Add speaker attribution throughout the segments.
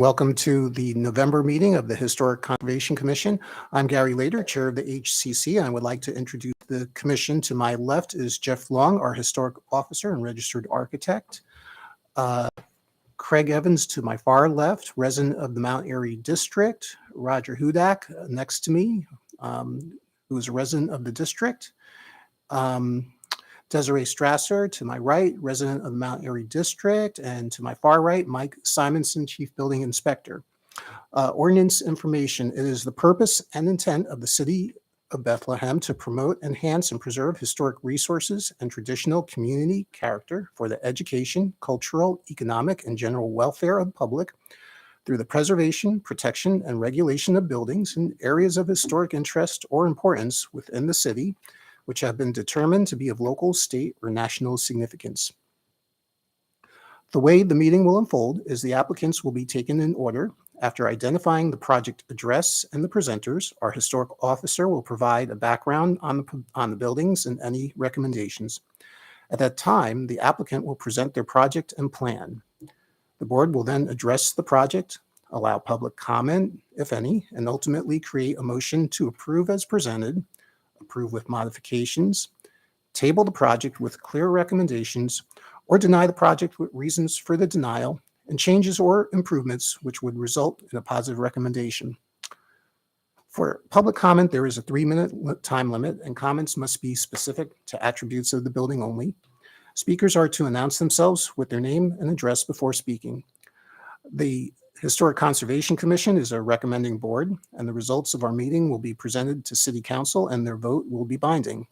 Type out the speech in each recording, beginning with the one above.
Speaker 1: Welcome to the November meeting of the Historic Conservation Commission. I'm Gary Lader, Chair of the HCC, and I would like to introduce the commission. To my left is Jeff Long, our Historic Officer and Registered Architect. Craig Evans to my far left, resident of the Mount Airy District. Roger Hudak next to me, who is a resident of the district. Desiree Strasser to my right, resident of the Mount Airy District, and to my far right, Mike Simonson, Chief Building Inspector. Ordinance information. It is the purpose and intent of the City of Bethlehem to promote, enhance, and preserve historic resources and traditional community character for the education, cultural, economic, and general welfare of the public through the preservation, protection, and regulation of buildings in areas of historic interest or importance within the city, which have been determined to be of local, state, or national significance. The way the meeting will unfold is the applicants will be taken in order. After identifying the project address and the presenters, our historic officer will provide a background on the buildings and any recommendations. At that time, the applicant will present their project and plan. The board will then address the project, allow public comment, if any, and ultimately create a motion to approve as presented, approve with modifications, table the project with clear recommendations, or deny the project with reasons for the denial and changes or improvements which would result in a positive recommendation. For public comment, there is a 3-minute time limit, and comments must be specific to attributes of the building only. Speakers are to announce themselves with their name and address before speaking. The Historic Conservation Commission is a recommending board, and the results of our meeting will be presented to City Council, and their vote will be binding.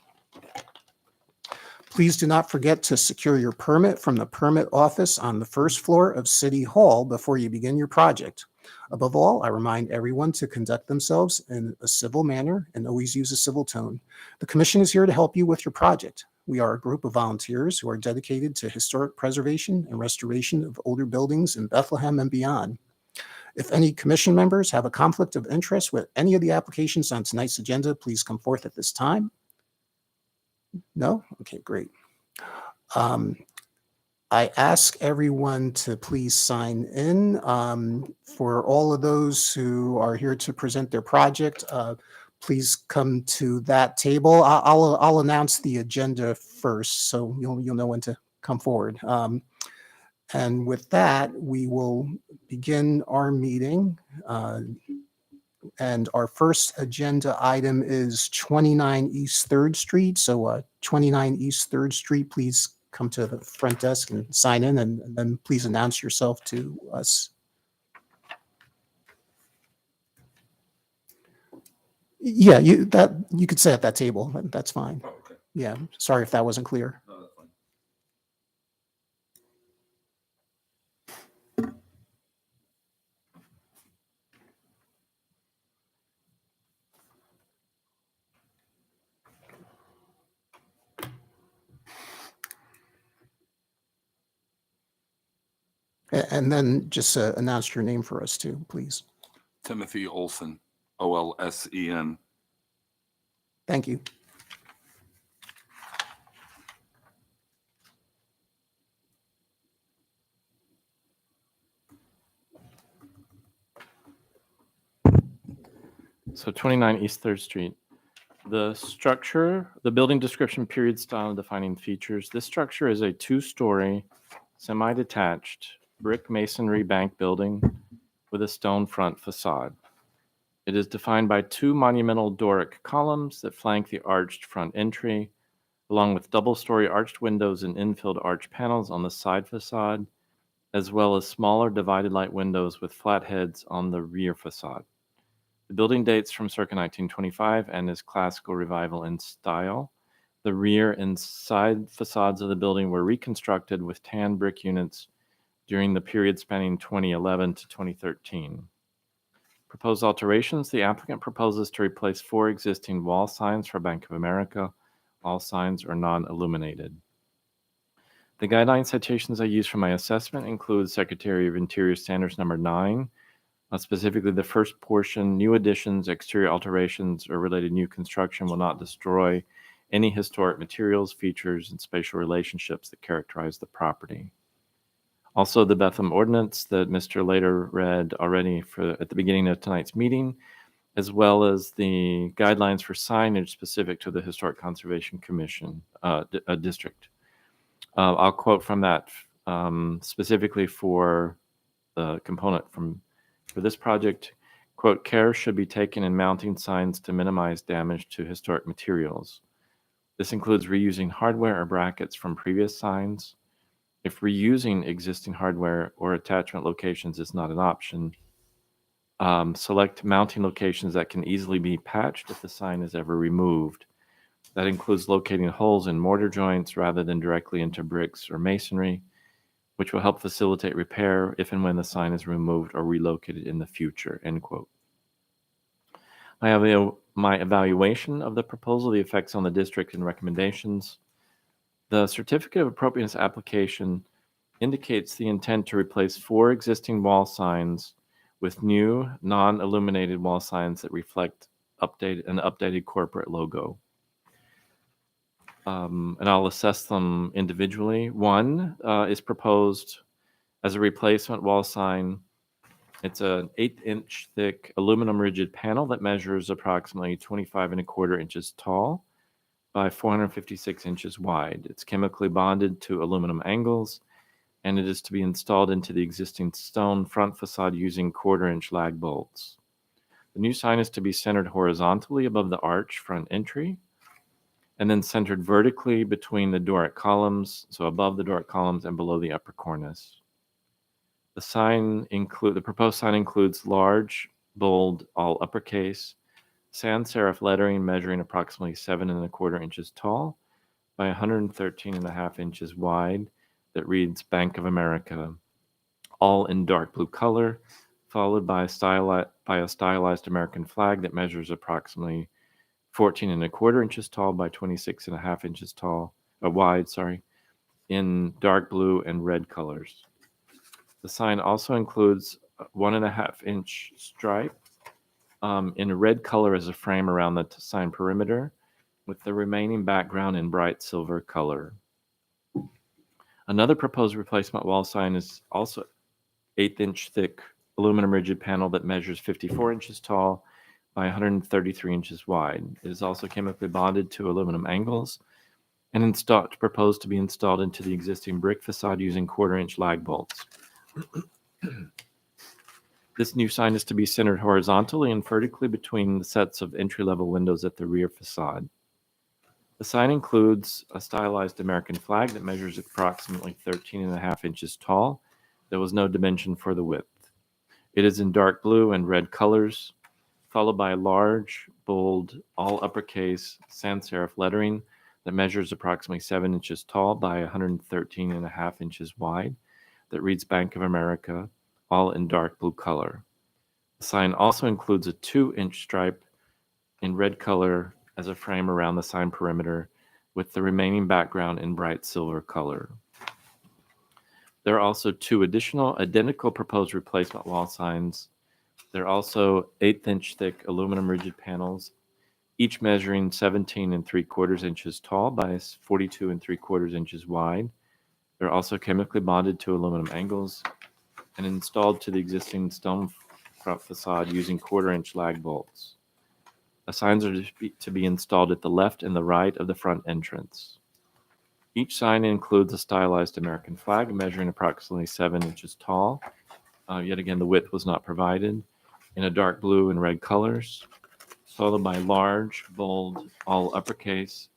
Speaker 1: Please do not forget to secure your permit from the permit office on the first floor of City Hall before you begin your project. Above all, I remind everyone to conduct themselves in a civil manner and always use a civil tone. The commission is here to help you with your project. We are a group of volunteers who are dedicated to historic preservation and restoration of older buildings in Bethlehem and beyond. If any commission members have a conflict of interest with any of the applications on tonight's agenda, please come forth at this time. No? Okay, great. I ask everyone to please sign in. For all of those who are here to present their project, please come to that table. I'll announce the agenda first, so you'll know when to come forward. And with that, we will begin our meeting. And our first agenda item is 29 East 3rd Street. So 29 East 3rd Street, please come to the front desk and sign in, and then please announce yourself to us. Yeah, you could say at that table. That's fine.
Speaker 2: Oh, okay.
Speaker 1: Yeah, sorry if that wasn't clear.
Speaker 2: No, that's fine.
Speaker 1: And then just announce your name for us too, please.
Speaker 2: Timothy Olsen, Olsen.
Speaker 1: Thank you.
Speaker 3: So 29 East 3rd Street. The structure, the building description, period, style, and defining features. This structure is a 2-story, semi-detached brick masonry bank building with a stone front facade. It is defined by 2 monumental Doric columns that flank the arched front entry, along with double-story arched windows and infilled arch panels on the side facade, as well as smaller divided light windows with flat heads on the rear facade. The building dates from circa 1925 and is classical revival in style. The rear and side facades of the building were reconstructed with tan brick units during the period spanning 2011 to 2013. Proposed alterations: the applicant proposes to replace 4 existing wall signs for Bank of America. All signs are non-illuminated. The guideline citations I used for my assessment include Secretary of Interior Standards number 9, specifically the first portion: new additions, exterior alterations, or related new construction will not destroy any historic materials, features, and spatial relationships that characterize the property. Also, the Bethlehem ordinance that Mr. Later read already at the beginning of tonight's meeting, as well as the guidelines for signage specific to the Historic Conservation Commission district. I'll quote from that specifically for the component for this project. Quote, care should be taken in mounting signs to minimize damage to historic materials. This includes reusing hardware or brackets from previous signs. If reusing existing hardware or attachment locations is not an option, select mounting locations that can easily be patched if the sign is ever removed. That includes locating holes in mortar joints rather than directly into bricks or masonry, which will help facilitate repair if and when the sign is removed or relocated in the future, end quote. I have my evaluation of the proposal, the effects on the district, and recommendations. The certificate of appropriateness application indicates the intent to replace 4 existing wall signs with new non-illuminated wall signs that reflect an updated corporate logo. And I'll assess them individually. One is proposed as a replacement wall sign. It's an 8-inch thick aluminum rigid panel that measures approximately 25¼ inches tall by 456 inches wide. It's chemically bonded to aluminum angles, and it is to be installed into the existing stone front facade using 1/4-inch lag bolts. The new sign is to be centered horizontally above the arch front entry, and then centered vertically between the Doric columns, so above the Doric columns and below the upper cornice. The proposed sign includes large, bold, all uppercase, sans serif lettering measuring approximately 7¼ inches tall by 113½ inches wide that reads Bank of America, all in dark blue color, followed by a stylized American flag that measures approximately 14¼ inches tall by 26½ inches wide, in dark blue and red colors. The sign also includes a 1½ inch stripe in a red color as a frame around the sign perimeter, with the remaining background in bright silver color. Another proposed replacement wall sign is also 1/8-inch thick aluminum rigid panel that measures 54 inches tall by 133 inches wide. It is also chemically bonded to aluminum angles and proposed to be installed into the existing brick facade using 1/4-inch lag bolts. This new sign is to be centered horizontally and vertically between the sets of entry-level windows at the rear facade. The sign includes a stylized American flag that measures approximately 13½ inches tall. There was no dimension for the width. It is in dark blue and red colors, followed by large, bold, all uppercase sans serif lettering that measures approximately 7 inches tall by 113½ inches wide that reads Bank of America, all in dark blue color. The sign also includes a 2-inch stripe in red color as a frame around the sign perimeter, with the remaining background in bright silver color. There are also 2 additional identical proposed replacement wall signs. They're also 1/8-inch thick aluminum rigid panels, each measuring 17¾ inches tall by 42¾ inches wide. They're also chemically bonded to aluminum angles and installed to the existing stone front facade using 1/4-inch lag bolts. The signs are to be installed at the left and the right of the front entrance. Each sign includes a stylized American flag measuring approximately 7 inches tall. Yet again, the width was not provided, in a dark blue and red colors, followed by large, bold, all uppercase,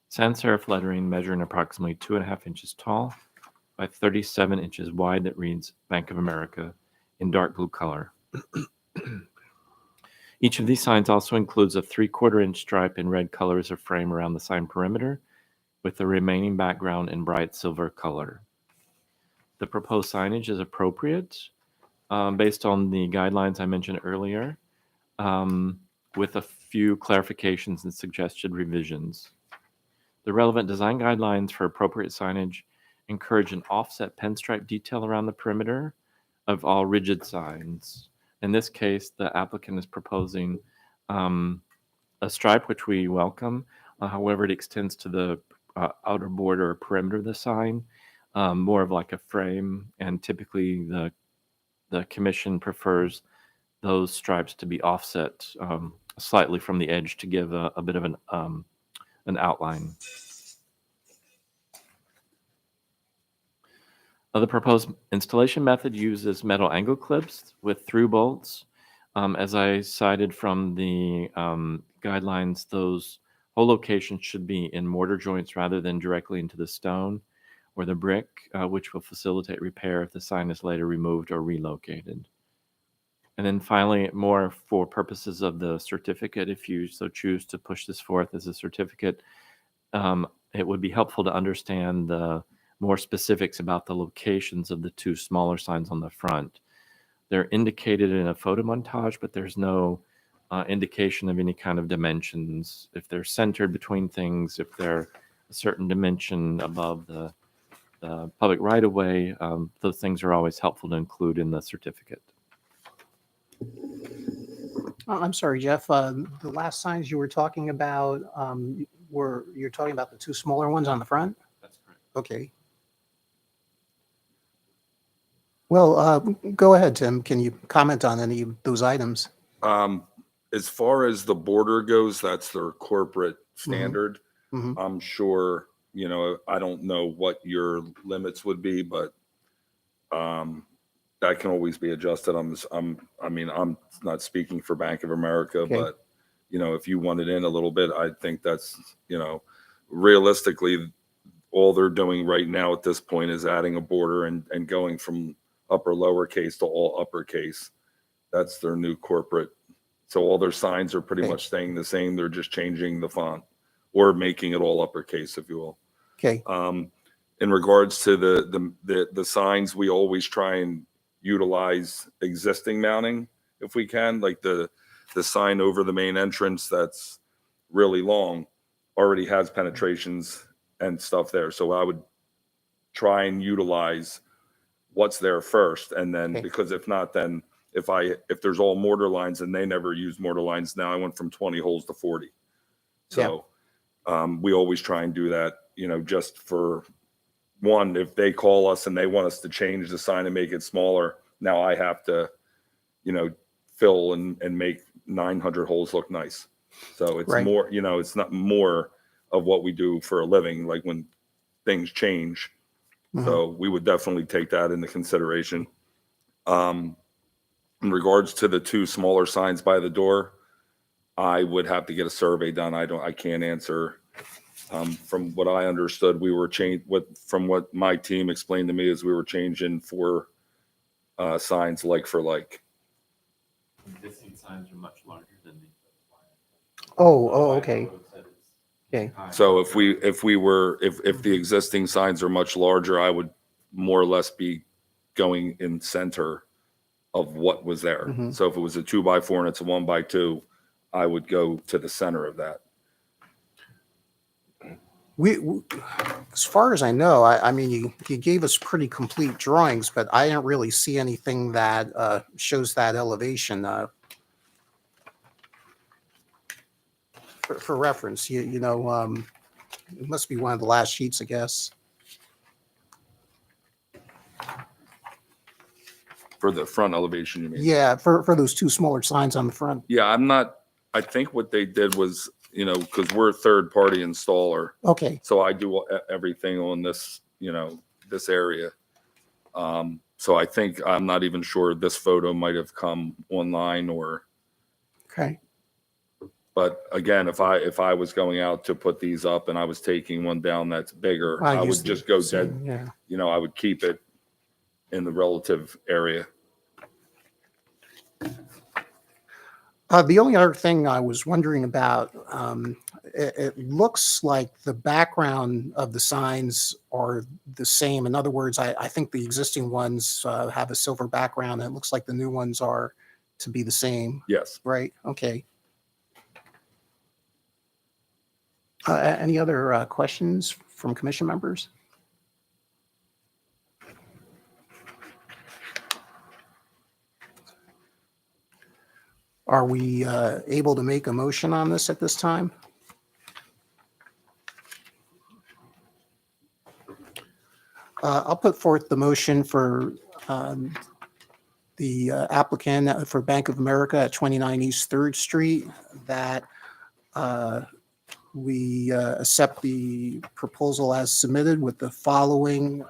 Speaker 3: sans serif lettering measuring approximately 2½ inches tall by 37 inches wide that reads Bank of America in dark blue color. Each of these signs also includes a 3/4-inch stripe in red color as a frame around the sign perimeter, with the remaining background in bright silver color. The proposed signage is appropriate based on the guidelines I mentioned earlier, with a few clarifications and suggested revisions. The relevant design guidelines for appropriate signage encourage an offset pinstripe detail around the perimeter of all rigid signs. In this case, the applicant is proposing a stripe, which we welcome. However, it extends to the outer border or perimeter of the sign. more of like a frame, and typically the commission prefers those stripes to be offset slightly from the edge to give a bit of an outline. The proposed installation method uses metal angle clips with through bolts. As I cited from the guidelines, those hole locations should be in mortar joints rather than directly into the stone or the brick, which will facilitate repair if the sign is later removed or relocated. And then finally, more for purposes of the certificate, if you so choose to push this forth as a certificate, it would be helpful to understand the more specifics about the locations of the two smaller signs on the front. They're indicated in a photo montage, but there's no indication of any kind of dimensions. If they're centered between things, if they're a certain dimension above the public right-of-way, those things are always helpful to include in the certificate.
Speaker 1: I'm sorry, Jeff, the last signs you were talking about, you're talking about the two smaller ones on the front?
Speaker 3: That's correct.
Speaker 1: Okay. Well, go ahead, Tim. Can you comment on any of those items?
Speaker 2: As far as the border goes, that's their corporate standard.
Speaker 1: Mhm.
Speaker 2: I'm sure, I don't know what your limits would be, but that can always be adjusted. I'm not speaking for Bank of America,
Speaker 1: Okay.
Speaker 2: but if you wanted in a little bit, I think that's, realistically, all they're doing right now at this point is adding a border and going from upper lowercase to all uppercase. That's their new corporate. So all their signs are pretty
Speaker 1: Okay.
Speaker 2: much staying the same. They're just changing the font or making it all uppercase, if you will.
Speaker 1: Okay.
Speaker 2: In regards to the signs, we always try and utilize existing mounting if we can. Like the sign over the main entrance that's really long already has penetrations and stuff there. So I would try and utilize what's there first, and then
Speaker 1: Okay.
Speaker 2: because if not, then if there's all mortar lines and they never use mortar lines, now I went from 20 holes to 40. So we always try and do that, just for one, if they call us and they want us to change the sign and make it smaller, now I have to, fill and make 900 holes look nice. So it's
Speaker 1: Right.
Speaker 2: more, it's not more of what we do for a living, like when things change.
Speaker 1: Mhm.
Speaker 2: So we would definitely take that into consideration. In regards to the two smaller signs by the door, I would have to get a survey done. I can't answer. From what I understood, we were from what my team explained to me is we were changing 4 signs like for like.
Speaker 3: Existing signs are much larger than these.
Speaker 1: Okay. Okay.
Speaker 2: So if the existing signs are much larger, I would more or less be going in center of what was there.
Speaker 1: Mhm.
Speaker 2: So if it was a 2x4 and it's a 1x2, I would go to the center of that.
Speaker 1: As far as I know, I mean, you gave us pretty complete drawings, but I didn't really see anything that shows that elevation. For reference, it must be one of the last sheets, I guess.
Speaker 2: For the front elevation, you mean?
Speaker 1: Yeah, for those two smaller signs on the front.
Speaker 2: Yeah, I think what they did was, because we're a third party installer,
Speaker 1: Okay.
Speaker 2: so I do everything on this, this area. So I think, I'm not even sure this photo might have come online
Speaker 1: Okay.
Speaker 2: but again, if I was going out to put these up and I was taking one down that's bigger, I would just go dead,
Speaker 1: Yeah.
Speaker 2: I would keep it in the relative area.
Speaker 1: The only other thing I was wondering about, it looks like the background of the signs are the same. In other words, I think the existing ones have a silver background. And it looks like the new ones are to be the same,
Speaker 2: Yes.
Speaker 1: right? Okay. Any other questions from commission members? Are we able to make a motion on this at this time? I'll put forth the motion for the applicant for Bank of America at 29 East Third Street that we accept the proposal as submitted with the following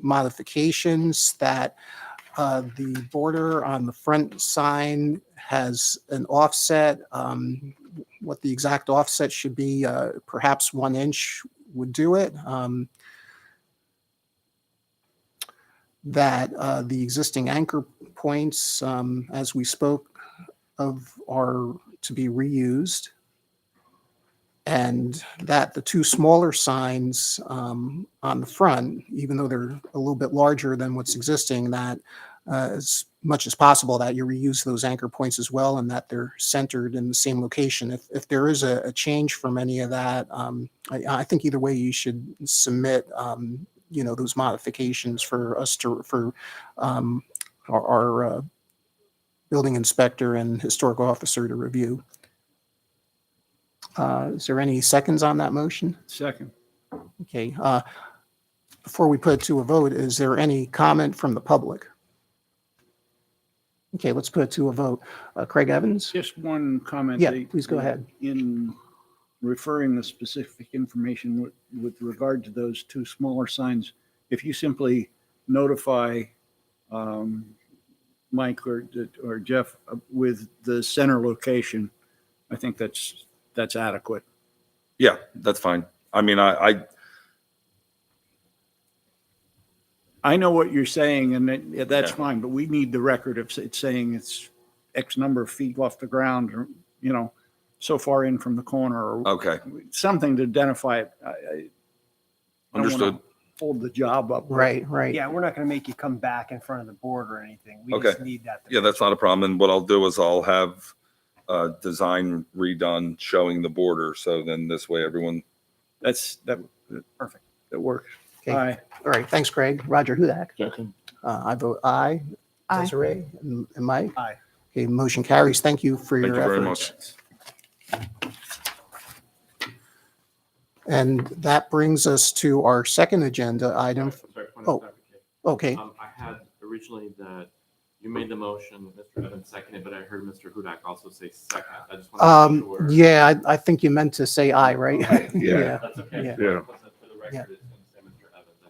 Speaker 1: modifications: that the border on the front sign has an offset. What the exact offset should be, perhaps 1 inch would do it. That the existing anchor points, as we spoke of, are to be reused. And that the 2 smaller signs on the front, even though they're a little bit larger than what's existing, that as much as possible that you reuse those anchor points as well, and that they're centered in the same location. If there is a change from any of that, I think either way you should submit those modifications for us for our building inspector and historical officer to review. Is there any seconds on that motion?
Speaker 4: Second.
Speaker 1: Okay. Before we put it to a vote, is there any comment from the public? Okay, let's put it to a vote. Craig Evans?
Speaker 4: Just one comment.
Speaker 1: Yeah, please go ahead.
Speaker 4: In referring the specific information with regard to those 2 smaller signs, if you simply notify Mike or Jeff with the center location, I think that's adequate.
Speaker 2: Yeah, that's fine. I mean,
Speaker 4: I know what you're saying, and that's
Speaker 2: Yeah.
Speaker 4: fine, but we need the record of it's saying it's X number of feet off the ground, or, so far in from the corner, or
Speaker 2: okay,
Speaker 4: something to identify it. I don't wanna
Speaker 2: understood.
Speaker 4: hold the job up.
Speaker 1: Right, right.
Speaker 5: Yeah, we're not going to make you come back in front of the board or anything. We
Speaker 2: Okay.
Speaker 5: just need that.
Speaker 2: Yeah, that's not a problem. And what I'll do is I'll have design redone showing the border. So then this way everyone,
Speaker 4: That
Speaker 5: Perfect.
Speaker 4: that works.
Speaker 1: Okay.
Speaker 4: Aye.
Speaker 1: All right, thanks, Craig. Roger Hudak.
Speaker 3: Second.
Speaker 1: I vote aye.
Speaker 6: Aye.
Speaker 1: Desiree and Mike?
Speaker 5: Aye.
Speaker 1: Okay, motion carries. Thank you for
Speaker 2: thank
Speaker 1: your
Speaker 2: you very
Speaker 1: efforts.
Speaker 2: much.
Speaker 1: And that brings us to our second agenda item.
Speaker 3: Sorry, point
Speaker 1: Oh.
Speaker 3: of clarification.
Speaker 1: Okay,
Speaker 3: I had originally that you made the motion, Mr. Evans seconded, but I heard Mr. Hudak also say second. I just want to make sure.
Speaker 1: yeah, I think you meant to say aye, right?
Speaker 2: Yeah.
Speaker 3: That's okay.
Speaker 1: Yeah.
Speaker 2: Yeah.
Speaker 3: For the record,
Speaker 1: Yeah.
Speaker 3: it's going to say Mr. Evans. I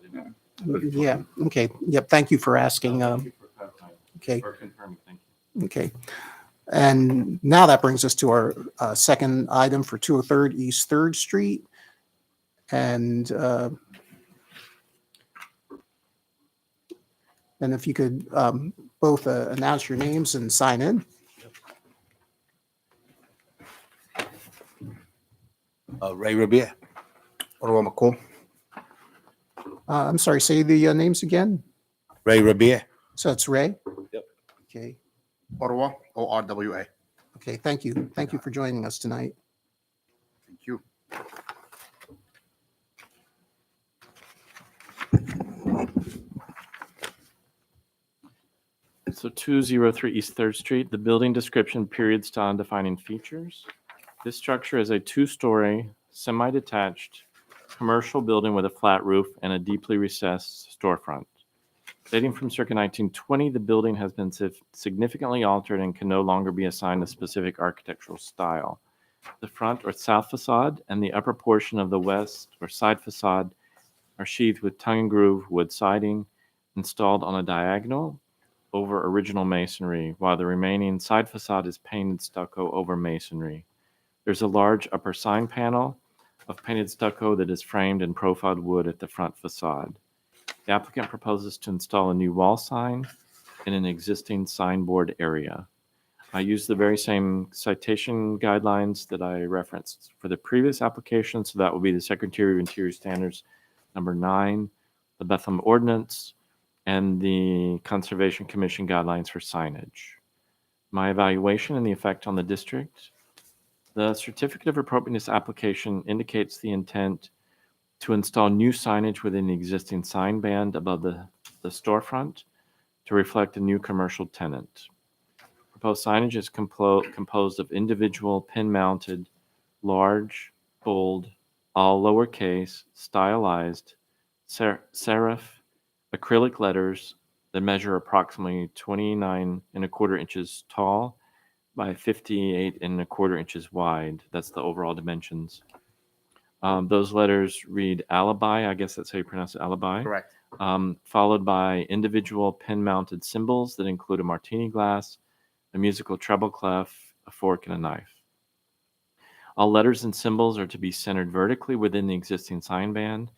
Speaker 3: didn't.
Speaker 1: Yeah, okay. Yep, thank you for asking.
Speaker 3: Thank you for clarifying,
Speaker 1: Okay,
Speaker 3: or confirming. Thank you.
Speaker 1: okay. And now that brings us to our second item for 203rd East Third Street. And if you could both announce your names and sign in.
Speaker 7: Ray Rabier. Ottawa McComb.
Speaker 1: I'm sorry, say the names again.
Speaker 7: Ray Rabier.
Speaker 1: So it's Ray?
Speaker 7: Yep.
Speaker 1: Okay,
Speaker 7: Ottawa, ORWA.
Speaker 1: okay, thank you. Thank you for joining us tonight.
Speaker 7: Thank you.
Speaker 3: So 203 East Third Street, the building description, period, style, and defining features. This structure is a 2-story, semi-detached, commercial building with a flat roof and a deeply recessed storefront. Dating from circa 1920, the building has been significantly altered and can no longer be assigned a specific architectural style. The front or south facade and the upper portion of the west or side facade are sheathed with tongue and groove wood siding installed on a diagonal over original masonry, while the remaining side facade is painted stucco over masonry. There's a large upper sign panel of painted stucco that is framed in profiled wood at the front facade. The applicant proposes to install a new wall sign in an existing signboard area. I use the very same citation guidelines that I referenced for the previous application, so that will be the Secretary of Interior Standards number 9, the Bethlehem Ordinance, and the Conservation Commission guidelines for signage. My evaluation and the effect on the district. The certificate of appropriateness application indicates the intent to install new signage within the existing sign band above the storefront to reflect a new commercial tenant. Proposed signage is composed of individual pin-mounted, large, bold, all lowercase, stylized, serif acrylic letters that measure approximately 29.25 inches tall by 58.25 inches wide. That's the overall dimensions. Those letters read alibi. I guess that's how you pronounce it, alibi.
Speaker 7: Correct.
Speaker 3: Followed by individual pin-mounted symbols that include a martini glass, a musical treble clef, a fork, and a knife. All letters and symbols are to be centered vertically within the existing sign band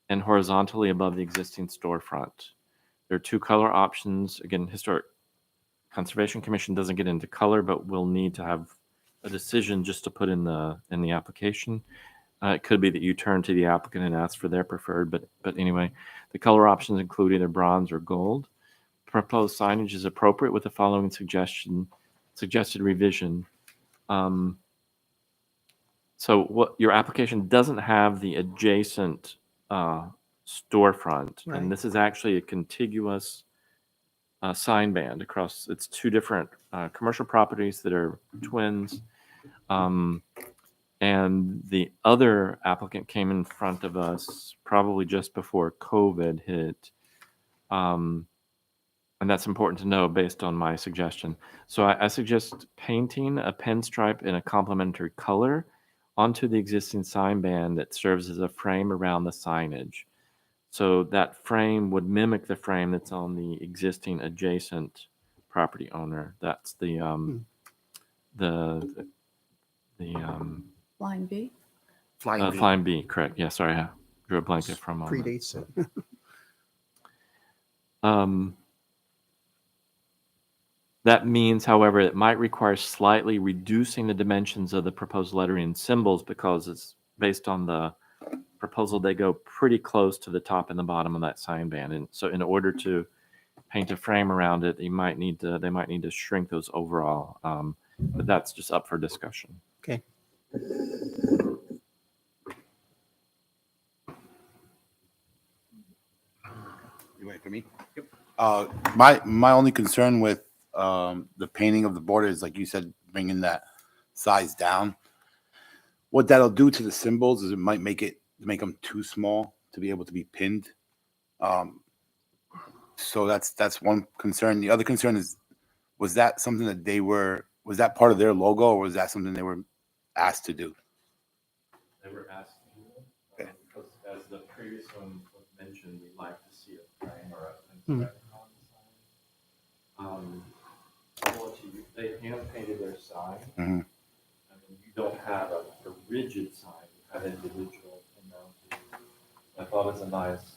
Speaker 3: and horizontally above the existing storefront. There are 2 color options. Again, Historic Conservation Commission doesn't get into color, but we'll need to have a decision just to put in the application. It could be that you turn to the applicant and ask for their preferred, but anyway, the color options include either bronze or gold. Proposed signage is appropriate with the following suggested revision. So what your application doesn't have the adjacent storefront,
Speaker 1: Right.
Speaker 3: and this is actually a contiguous sign band across. It's 2 different commercial properties that are twins. And the other applicant came in front of us probably just before COVID hit. And that's important to know based on my suggestion. So I suggest painting a pinstripe in a complementary color onto the existing sign band that serves as a frame around the signage. So that frame would mimic the frame that's on the existing adjacent property owner. That's the
Speaker 6: Line B.
Speaker 7: Flying V.
Speaker 3: Flying B, correct. Yeah, sorry, I drew a blank there for a moment.
Speaker 1: Predates it.
Speaker 3: That means, however, it might require slightly reducing the dimensions of the proposed lettering and symbols because it's based on the proposal. They go pretty close to the top and the bottom of that sign band, and so in order to paint a frame around it, they might need to shrink those overall. But that's just up for discussion.
Speaker 1: Okay.
Speaker 7: You wait for me? Yep. My only concern with the painting of the border is, like you said, bringing that size down. What that'll do to the symbols is it might make them too small to be able to be pinned. So that's one concern. The other concern is, was that something that was that part of their logo, or was that something they were asked to do?
Speaker 3: They were asked
Speaker 7: Okay.
Speaker 3: because, as the previous one mentioned, we'd like to see a frame or
Speaker 1: Hmm.
Speaker 3: They hand painted their sign.
Speaker 7: Mhm.
Speaker 3: I mean, you don't have a rigid sign, you have individual pin mounted. I thought it was a nice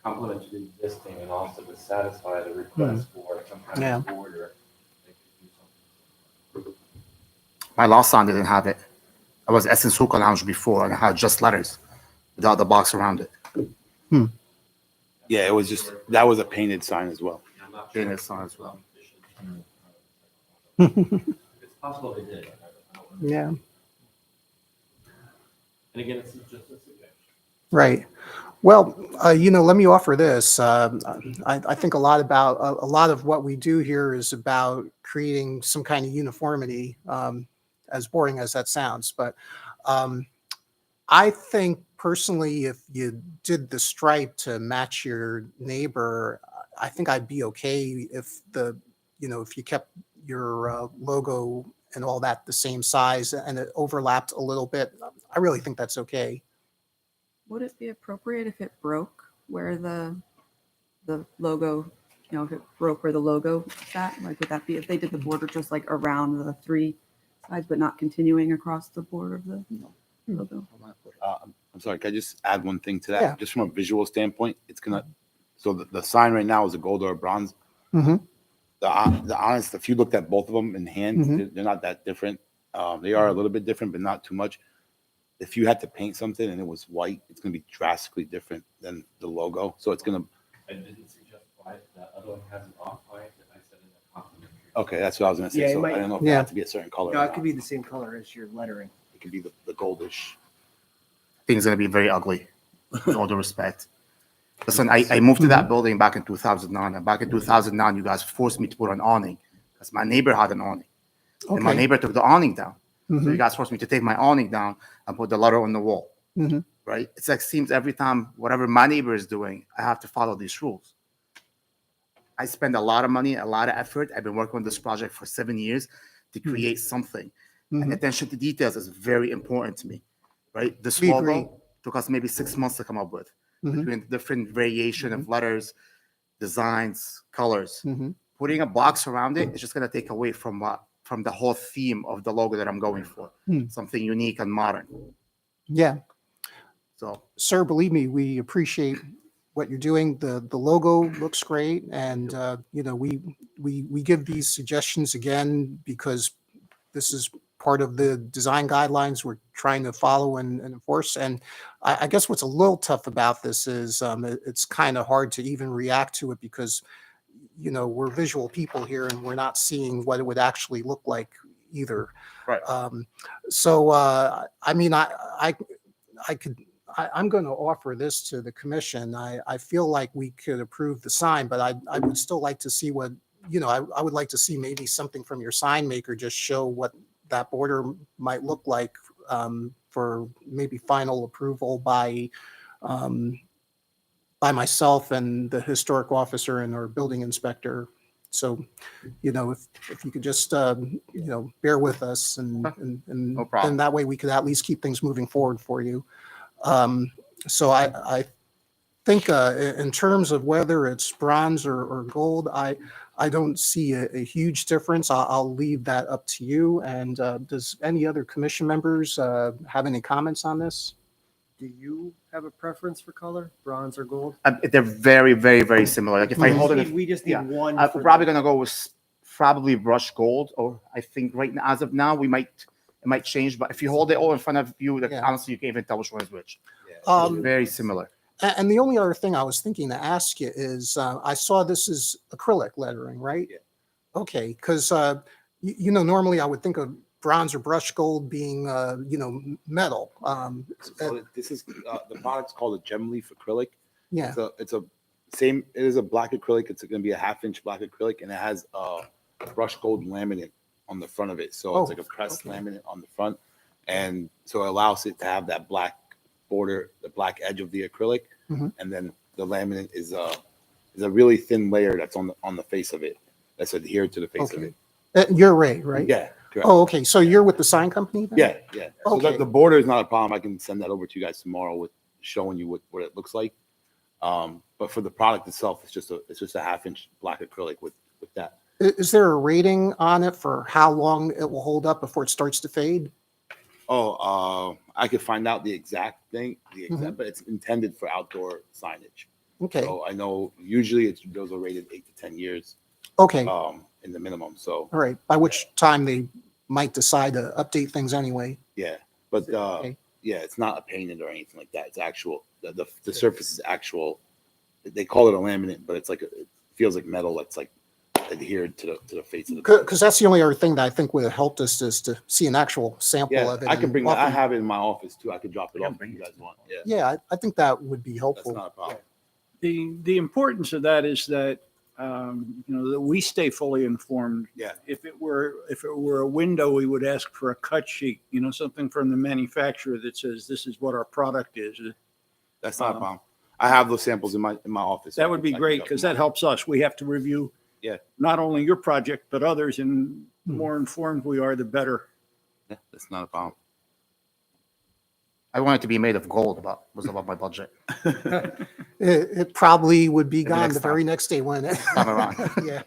Speaker 3: complement to the existing and also to satisfy the request for some kind of border. They could do something.
Speaker 8: My last sign didn't have it. I was Essence Hookah Lounge before, and I had just letters without the box around it.
Speaker 7: Yeah, it was just that was a painted sign as well.
Speaker 3: I'm not sure.
Speaker 8: Painted sign as well.
Speaker 3: It's possible they did. I don't know.
Speaker 1: Yeah,
Speaker 3: And again, it's just a suggestion.
Speaker 1: right. Well, let me offer this. I think a lot of what we do here is about creating some kind of uniformity, as boring as that sounds. But I think personally, if you did the stripe to match your neighbor, I think I'd be okay if if you kept your logo and all that the same size and it overlapped a little bit. I really think that's okay.
Speaker 6: Would it be appropriate if it broke where the logo, if it broke where the logo sat? Like, would that be if they did the border just like around the 3 sides, but not continuing across the border of the logo?
Speaker 7: I'm sorry, can I just add one thing to that?
Speaker 1: Yeah.
Speaker 7: Just from a visual standpoint, it's gonna. So the sign right now is a gold or a bronze.
Speaker 1: Mhm.
Speaker 7: The honest, if you looked at both of them in hand,
Speaker 1: Mhm.
Speaker 7: they're not that different. They are a little bit different, but not too much. If you had to paint something and it was white, it's gonna be drastically different than the logo. So it's gonna.
Speaker 3: I didn't suggest white, the other one has an off-white, I said in a complimentary.
Speaker 7: Okay, that's what I was gonna say.
Speaker 5: Yeah, it
Speaker 7: So
Speaker 5: might-
Speaker 7: I don't know if it
Speaker 1: Yeah.
Speaker 7: had to be a certain color.
Speaker 5: No,
Speaker 7: or
Speaker 5: it
Speaker 7: not.
Speaker 5: could be the same color as your lettering.
Speaker 7: It could be the goldish.
Speaker 8: I think it's gonna be very ugly, with all due respect. Listen, I moved to that building back in 2009, and back in 2009, you guys forced me to put an awning because my neighbor had an awning, and my
Speaker 1: Okay.
Speaker 8: neighbor took the awning down. So
Speaker 1: Mhm.
Speaker 8: you guys forced me to take my awning down and put the letter on the wall.
Speaker 1: Mhm.
Speaker 8: right? It's like seems every time whatever my neighbor is doing, I have to follow these rules. I spend a lot of money, a lot of effort. I've been working on this project for 7 years to create something. And
Speaker 1: Mhm.
Speaker 8: attention to details is very important to me, right? This
Speaker 1: We agree.
Speaker 8: logo took us maybe 6 months to come up with,
Speaker 1: Mhm.
Speaker 8: between the different variation of letters, designs, colors.
Speaker 1: Mhm.
Speaker 8: Putting a box around it is just going to take away from the whole theme of the logo that I'm going for, something unique and modern.
Speaker 1: Yeah.
Speaker 8: So
Speaker 1: Sir, believe me, we appreciate what you're doing. The logo looks great, and we give these suggestions again because this is part of the design guidelines we're trying to follow and enforce. And I guess what's a little tough about this is it's kind of hard to even react to it because we're visual people here and we're not seeing what it would actually look like either.
Speaker 8: Right.
Speaker 1: So I mean, I could. I'm going to offer this to the commission. I feel like we could approve the sign, but I would still like to see what, I would like to see maybe something from your sign maker, just show what that border might look like for maybe final approval um, by myself and the historic officer and our building inspector. So, if you could just, bear with us and
Speaker 8: No problem.
Speaker 1: then that way we could at least keep things moving forward for you. So I think in terms of whether it's bronze or gold, I don't see a huge difference. I'll leave that up to you. And does any other commission members have any comments on this?
Speaker 5: Do you have a preference for color, bronze or gold?
Speaker 8: they're very, very, very similar. Like if I
Speaker 1: Mhm.
Speaker 8: hold it,
Speaker 5: We just need
Speaker 8: yeah.
Speaker 5: one.
Speaker 8: I'm
Speaker 5: for
Speaker 8: probably
Speaker 5: the-
Speaker 8: gonna go with probably brushed gold, or I think right now, as of now, it might change. But if you hold it all in front of you, like,
Speaker 1: Yeah.
Speaker 8: honestly, you can't even tell which one is which.
Speaker 1: Um,
Speaker 8: Very similar.
Speaker 1: And the only other thing I was thinking to ask you is, I saw this is acrylic lettering, right?
Speaker 7: Yeah.
Speaker 1: Okay, because normally I would think of bronze or brushed gold being, metal.
Speaker 7: So this is the product's called a gem leaf acrylic.
Speaker 1: Yeah.
Speaker 7: It's a same. It is a black acrylic. It's going to be a 1/2 inch black acrylic, and it has brushed gold laminate on the front of it. So it's
Speaker 1: Oh,
Speaker 7: like a pressed
Speaker 1: okay.
Speaker 7: laminate on the front, and so it allows it to have that black border, the black edge of the acrylic,
Speaker 1: Mhm.
Speaker 7: and then the laminate is a really thin layer that's on the face of it, that's adhered to the face of
Speaker 1: Okay.
Speaker 7: it.
Speaker 1: You're Ray, right?
Speaker 7: Yeah. Correct.
Speaker 1: Oh, okay. So you're with the sign company then?
Speaker 7: Yeah, yeah. So
Speaker 1: Okay.
Speaker 7: the border is not a problem. I can send that over to you guys tomorrow with showing you what it looks like. But for the product itself, it's just a 1/2 inch black acrylic with that.
Speaker 1: Is there a rating on it for how long it will hold up before it starts to fade?
Speaker 7: I could find out the exact thing, but it's intended for outdoor signage.
Speaker 1: Okay.
Speaker 7: So I know usually those are rated 8 to 10 years
Speaker 1: Okay.
Speaker 7: in the minimum. So
Speaker 1: All right. By which time they might decide to update things anyway.
Speaker 7: yeah, but
Speaker 1: Okay.
Speaker 7: yeah, it's not a painted or anything like that. It's actual. The surface is actual. They call it a laminate, but it's like it feels like metal that's like adhered to the face of the.
Speaker 1: Because that's the only other thing that I think would have helped us is to see an actual sample
Speaker 7: Yeah,
Speaker 1: of it.
Speaker 7: I can
Speaker 1: and
Speaker 7: bring that. I
Speaker 1: often-
Speaker 7: have it in my office too. I could drop it
Speaker 8: Yeah,
Speaker 7: off if
Speaker 8: bring
Speaker 7: you
Speaker 8: it.
Speaker 7: guys want. Yeah,
Speaker 1: Yeah, I think that would be
Speaker 7: that's
Speaker 1: helpful.
Speaker 7: not a problem.
Speaker 4: The importance of that is that, that we stay fully informed.
Speaker 7: Yeah.
Speaker 4: If it were a window, we would ask for a cut sheet, something from the manufacturer that says this is what our product is.
Speaker 7: That's not a problem. I have those samples in my office.
Speaker 4: That would be great because that helps us. We have to review
Speaker 7: Yeah.
Speaker 4: not only your project, but others. And the more informed we are, the better.
Speaker 7: Yeah, that's not a problem.
Speaker 8: I want it to be made of gold, but was above my budget.
Speaker 1: It probably would be
Speaker 8: Maybe
Speaker 1: gone
Speaker 8: next
Speaker 1: the very next day, wouldn't it?
Speaker 8: Time around.
Speaker 1: Yeah.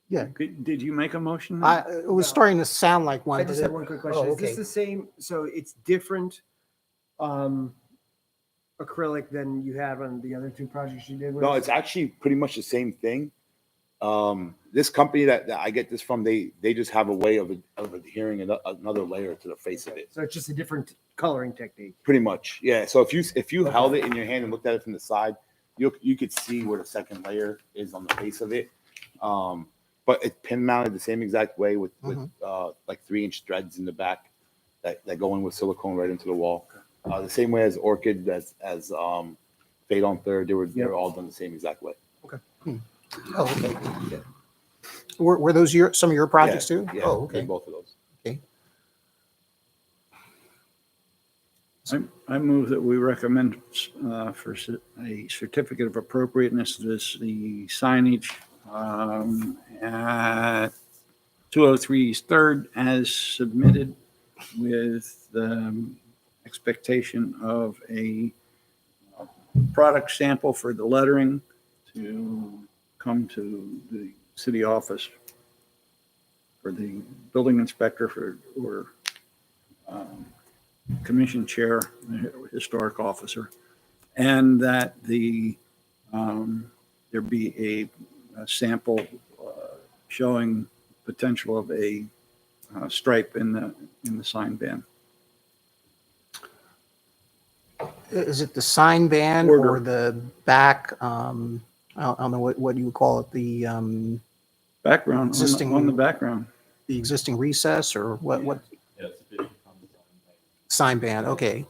Speaker 1: Yeah,
Speaker 4: Did you make a motion?
Speaker 1: it was starting to sound like one.
Speaker 5: I
Speaker 1: but
Speaker 5: just
Speaker 1: it-
Speaker 5: had one quick question.
Speaker 1: Oh,
Speaker 5: Is this
Speaker 1: okay.
Speaker 5: the same? So it's different acrylic than you have on the other two projects you did with?
Speaker 7: No, it's actually pretty much the same thing. This company that I get this from, they just have a way of adhering another layer to the face of it.
Speaker 5: So it's just a different coloring technique.
Speaker 7: Pretty much, yeah. So if you held it in your hand and looked at it from the side, you could see where the second layer is on the face of it. But it's pin mounted the same exact way with like 3-inch threads in the back that go in with silicone right into the wall. The same way as Orchid, as Fade on Third, they were all done the same exact way.
Speaker 1: Oh, okay. Were those some of your projects too?
Speaker 7: Yeah,
Speaker 1: Oh,
Speaker 7: did
Speaker 1: okay.
Speaker 7: both of those.
Speaker 4: I move that we recommend for a certificate of appropriateness, the signage at 203 East Third as submitted with the expectation of a product sample for the lettering to come to the city office for the building inspector or commission chair, historic officer, and that there be a sample showing potential of a stripe in the sign band.
Speaker 1: Is it the sign band
Speaker 4: Border.
Speaker 1: or the back, I don't know what you would call it, the
Speaker 4: Background,
Speaker 1: Existing-
Speaker 4: on the background.
Speaker 1: existing recess or what
Speaker 3: Yeah, it's a bit from the
Speaker 1: sign band? Okay.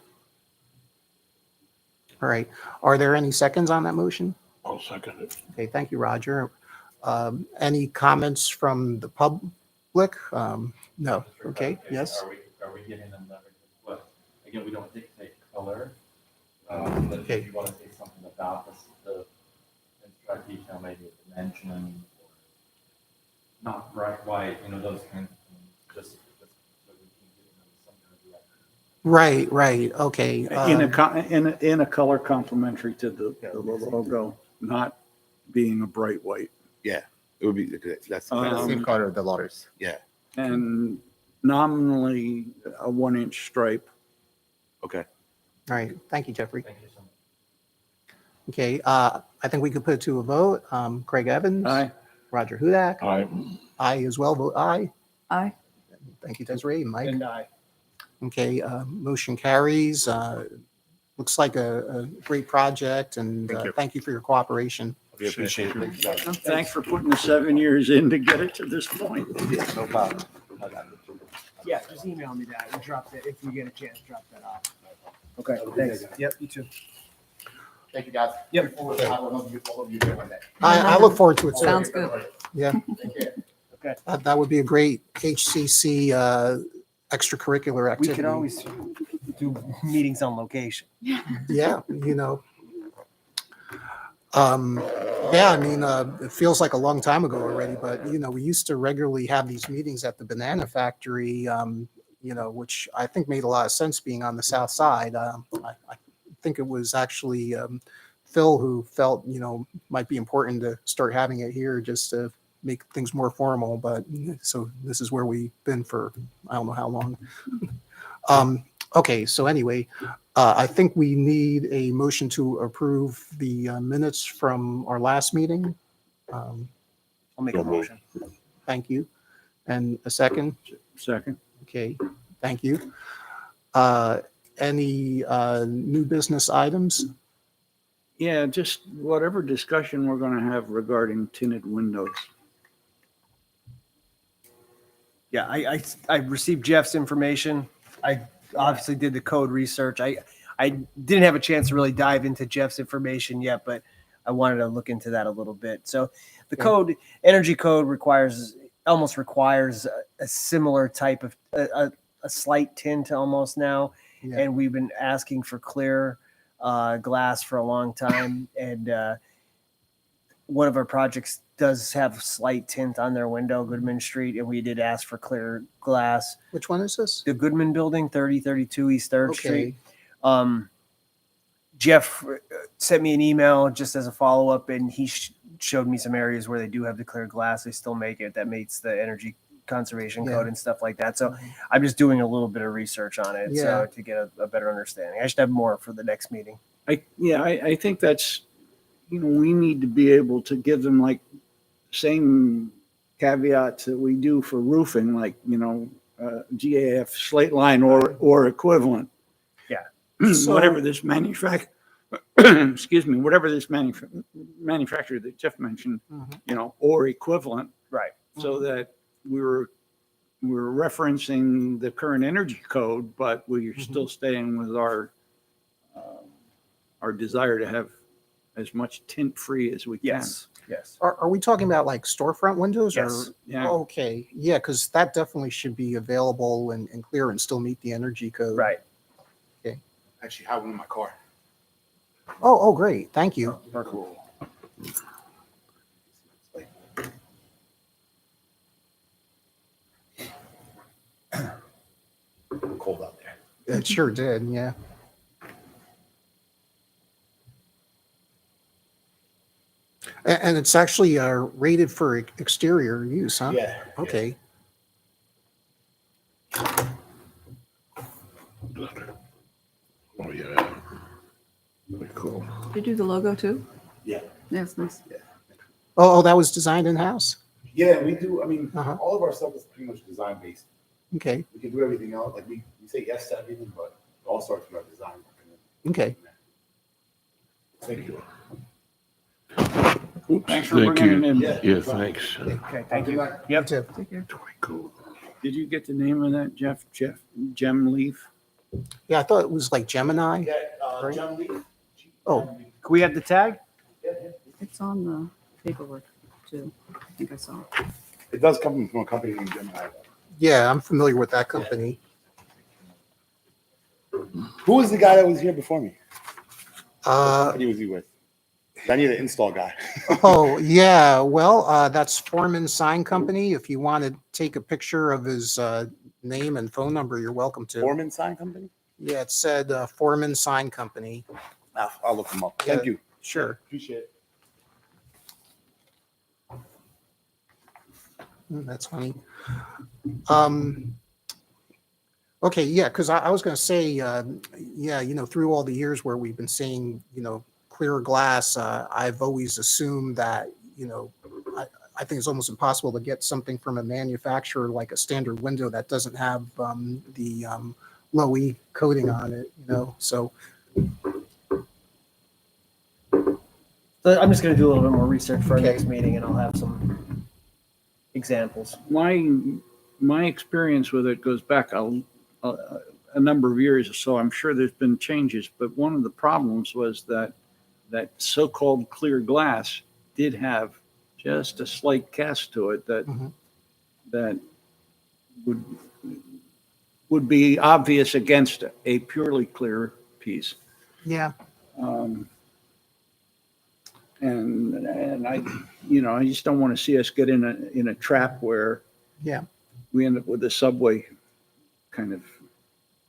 Speaker 1: All right. Are there any seconds on that motion?
Speaker 9: I'll second it.
Speaker 1: Okay, thank you, Roger. Any comments from the public? No. Okay, yes.
Speaker 3: Are we giving them that? Well, again, we don't dictate color. But
Speaker 1: Okay.
Speaker 3: if you want to say something about the instruct detail, maybe a dimension, or not bright white, those kinds of things, just so we can give them some kind of direction.
Speaker 1: Right, okay.
Speaker 4: In a color complementary to the logo, not being a bright white.
Speaker 7: Yeah, it would be, that's,
Speaker 8: Same color of the letters.
Speaker 7: yeah,
Speaker 4: And nominally a 1-inch stripe.
Speaker 7: okay.
Speaker 1: All right, thank you, Jeffrey.
Speaker 3: Thank you so much.
Speaker 1: Okay, I think we could put it to a vote. Craig Evans.
Speaker 4: Aye.
Speaker 1: Roger Hudak.
Speaker 9: Aye.
Speaker 1: I as well vote aye.
Speaker 6: Aye.
Speaker 1: Thank you, Desiree. Mike?
Speaker 5: And I.
Speaker 1: Okay, motion carries. Looks like a great project, and
Speaker 8: Thank you.
Speaker 1: thank you for your cooperation.
Speaker 7: We appreciate it.
Speaker 4: Thanks for putting the 7 years in to get it to this point.
Speaker 7: Yeah, no problem.
Speaker 5: Yeah, just email me that and drop that, if we get a chance, drop that off. Okay, thanks. Yep, you too.
Speaker 8: Thank you, guys.
Speaker 5: Yep.
Speaker 8: Look forward to having all of you here one day.
Speaker 1: I look forward to it, too.
Speaker 6: Sounds good.
Speaker 1: Yeah,
Speaker 8: Take care.
Speaker 1: that would be a great HCC extracurricular
Speaker 5: We
Speaker 1: activity.
Speaker 5: could always do meetings on location.
Speaker 1: Yeah, yeah, I mean, it feels like a long time ago already, but, we used to regularly have these meetings at the Banana Factory, which I think made a lot of sense being on the south side. I think it was actually Phil who felt, might be important to start having it here just to make things more formal. But so this is where we've been for, I don't know how long. Okay, so anyway, I think we need a motion to approve the minutes from our last meeting.
Speaker 5: I'll make a motion.
Speaker 1: Thank you. And a second?
Speaker 4: Second.
Speaker 1: Okay, thank you. Any new business items?
Speaker 4: Yeah, just whatever discussion we're going to have regarding tinted windows.
Speaker 5: Yeah, I received Jeff's information. I obviously did the code research. I didn't have a chance to really dive into Jeff's information yet, but I wanted to look into that a little bit. So the code, energy code almost requires a similar type of a slight tint almost now.
Speaker 1: Yeah.
Speaker 5: And we've been asking for clear glass for a long time. And one of our projects does have slight tint on their window, Goodman Street, and we did ask for clear glass.
Speaker 1: Which one is this?
Speaker 5: The Goodman Building, 3032 East Third
Speaker 1: Okay.
Speaker 5: Street. Jeff sent me an email just as a follow-up, and he showed me some areas where they do have the clear glass. They still make it. That meets the energy conservation
Speaker 1: Yeah.
Speaker 5: code and stuff like that. So I'm just doing a little bit of research on it
Speaker 1: Yeah.
Speaker 5: to get a better understanding. I should have more for the next meeting.
Speaker 4: I think that's, we need to be able to give them like same caveats that we do for roofing, like, GAF slate line or equivalent.
Speaker 5: Yeah.
Speaker 1: So-
Speaker 4: Whatever this excuse me, whatever this manufacturer that Jeff mentioned,
Speaker 1: Mhm.
Speaker 4: or equivalent,
Speaker 5: Right.
Speaker 4: so that we're referencing the current energy code, but we're still staying with our desire to have as much tint free as we can.
Speaker 5: Yes. Yes.
Speaker 1: Are we talking about like storefront windows?
Speaker 5: Yes.
Speaker 1: Or
Speaker 4: Yeah.
Speaker 1: Okay, yeah, because that definitely should be available and clear and still meet the energy code.
Speaker 5: Right.
Speaker 7: I actually have one in my car.
Speaker 1: Oh, great. Thank you.
Speaker 7: Cool. Cold out there.
Speaker 1: It sure did, yeah. And it's actually rated for exterior use, huh?
Speaker 7: Yeah.
Speaker 1: Okay.
Speaker 9: Oh, yeah. Very cool.
Speaker 6: Did you do the logo too?
Speaker 7: Yeah.
Speaker 6: Yeah, it's nice.
Speaker 1: Oh, that was designed in-house?
Speaker 7: Yeah, we do. I mean,
Speaker 1: Uh-huh.
Speaker 7: all of our stuff is pretty much design based.
Speaker 1: Okay,
Speaker 7: We can do everything else. Like we say yes to everything, but it all starts with our design.
Speaker 1: okay.
Speaker 7: Thank you.
Speaker 9: Oops,
Speaker 4: Thanks for
Speaker 9: thank
Speaker 4: bringing it
Speaker 9: you.
Speaker 4: in.
Speaker 9: Yeah, thanks.
Speaker 5: Okay, thank you.
Speaker 1: Yep.
Speaker 6: Take care.
Speaker 9: Very cool.
Speaker 4: Did you get the name of that, Jeff? Gem Leaf?
Speaker 1: Yeah, I thought it was like Gemini.
Speaker 7: Yeah,
Speaker 1: Right.
Speaker 7: John Lee.
Speaker 1: Oh.
Speaker 5: Can we have the tag?
Speaker 6: It's on the paperwork too. I think I saw.
Speaker 7: It does come from a company named Gemini.
Speaker 1: Yeah, I'm familiar with that company.
Speaker 7: Who was the guy that was here before me?
Speaker 1: Uh,
Speaker 7: What was he with? I need an install guy.
Speaker 1: oh, yeah, well, that's Foreman Sign Company. If you want to take a picture of his name and phone number, you're welcome to.
Speaker 7: Foreman Sign Company?
Speaker 1: Yeah, it said Foreman Sign Company.
Speaker 7: I'll look him up. Thank you.
Speaker 1: Sure.
Speaker 7: Appreciate it.
Speaker 1: That's funny. Okay, yeah, because I was going to say, yeah, through all the years where we've been seeing, clear glass, I've always assumed that, I think it's almost impossible to get something from a manufacturer like a standard window that doesn't have the low E coating on it, so.
Speaker 5: So I'm just gonna do a little bit more research for our
Speaker 1: Okay.
Speaker 5: next meeting and I'll have some examples.
Speaker 4: My experience with it goes back a number of years or so. I'm sure there's been changes, but one of the problems was that so-called clear glass did have just a slight cast to it that
Speaker 1: Mhm.
Speaker 4: that would be obvious against a purely clear piece.
Speaker 1: Yeah,
Speaker 4: And I just don't want to see us get in a trap where
Speaker 1: yeah.
Speaker 4: we end up with a subway kind of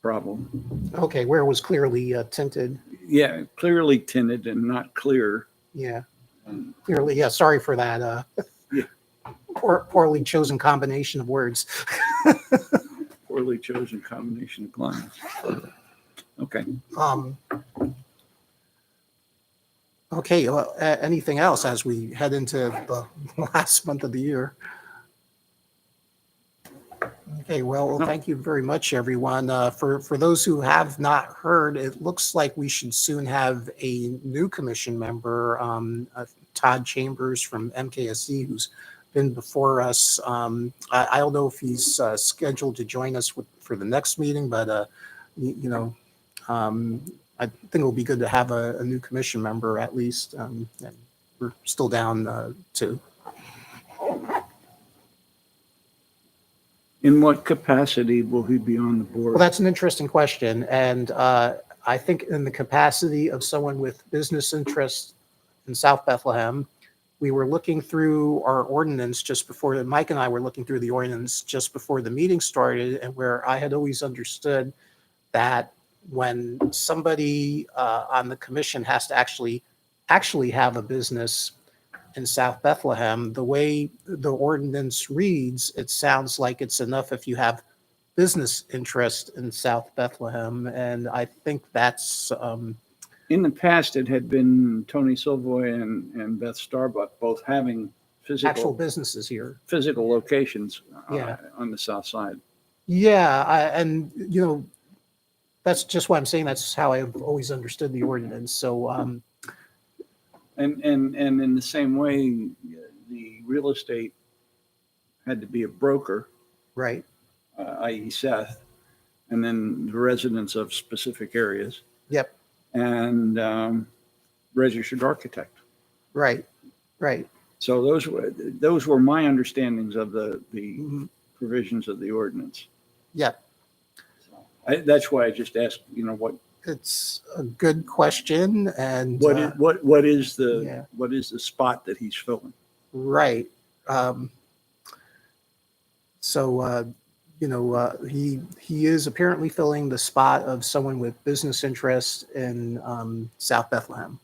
Speaker 4: problem.
Speaker 1: Okay, where it was clearly tinted.
Speaker 4: Yeah, clearly tinted and not clear.
Speaker 1: Yeah, clearly. Yeah, sorry for that.
Speaker 4: Yeah.
Speaker 1: Poorly chosen combination of words.
Speaker 4: Poorly chosen combination of glass. Okay.
Speaker 1: Okay, well, anything else as we head into the last month of the year? Okay, well,
Speaker 4: No.
Speaker 1: thank you very much, everyone. For those who have not heard, it looks like we should soon have a new commission member, Todd Chambers from MKSC, who's been before us. I don't know if he's scheduled to join us for the next meeting, but I think it will be good to have a new commission member at least. And we're still down two.
Speaker 4: In what capacity will he be on the
Speaker 1: Well,
Speaker 4: board?
Speaker 1: that's an interesting question. And I think in the capacity of someone with business interests in South Bethlehem, we were looking through our ordinance just before, Mike and I were looking through the ordinance just before the meeting started, and where I had always understood that when somebody on the commission has to actually have a business in South Bethlehem, the way the ordinance reads, it sounds like it's enough if you have business interest in South Bethlehem. And I think that's,
Speaker 4: In the past, it had been Tony Silvoy and Beth Starbuck both having
Speaker 1: actual businesses here.
Speaker 4: physical locations
Speaker 1: Yeah.
Speaker 4: on the south side.
Speaker 1: Yeah, and that's just why I'm saying that's how I've always understood the ordinance. So,
Speaker 4: And in the same way, the real estate had to be a broker,
Speaker 1: right,
Speaker 4: i.e. Seth, and then the residents of specific areas,
Speaker 1: yep,
Speaker 4: and registered architect.
Speaker 1: right.
Speaker 4: So those were my understandings of the
Speaker 1: Mhm.
Speaker 4: provisions of the ordinance.
Speaker 1: Yep,
Speaker 4: That's why I just asked, what
Speaker 1: It's a good question and.
Speaker 4: What is, what is
Speaker 1: yeah.
Speaker 4: the spot that he's filling?
Speaker 1: Right. He is apparently filling the spot of someone with business interest in South Bethlehem.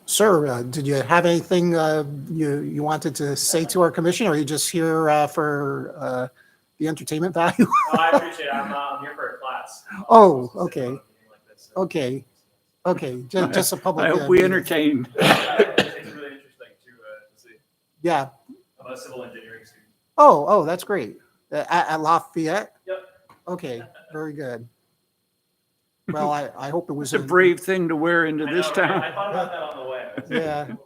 Speaker 1: Sir, did you have anything you wanted to say to our commission, or are you just here for the entertainment value?
Speaker 3: I appreciate it. I'm here for a class.
Speaker 1: Oh, okay. Okay. Okay, just a public.
Speaker 4: I hope we
Speaker 1: meeting.
Speaker 4: entertain.
Speaker 3: It's really interesting to see.
Speaker 1: Yeah.
Speaker 3: I'm a civil engineering student.
Speaker 1: Oh, that's great. At Lafayette?
Speaker 3: Yep.
Speaker 1: Okay, very good. Well, I hope it was.
Speaker 4: It's a brave thing to wear into this
Speaker 3: I know, right?
Speaker 4: town.
Speaker 3: I thought about that on the way.
Speaker 1: Yeah.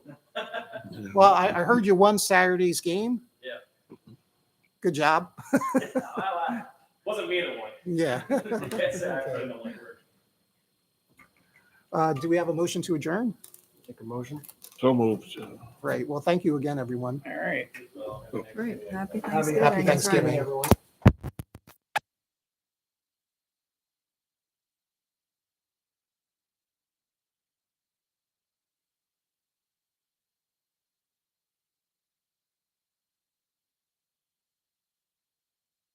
Speaker 1: Well, I heard you won Saturday's game.
Speaker 3: Yeah.
Speaker 1: Good job.
Speaker 3: Wasn't me that won.
Speaker 1: Yeah.
Speaker 3: It's
Speaker 1: Okay.
Speaker 3: no like work.
Speaker 1: Do we have a motion to adjourn?
Speaker 5: Take a motion.
Speaker 9: So moved.
Speaker 1: Right. Well, thank you again, everyone.
Speaker 4: All right.
Speaker 6: Great. Happy
Speaker 5: Happy
Speaker 6: Thanksgiving.
Speaker 1: Happy Thanksgiving, everyone.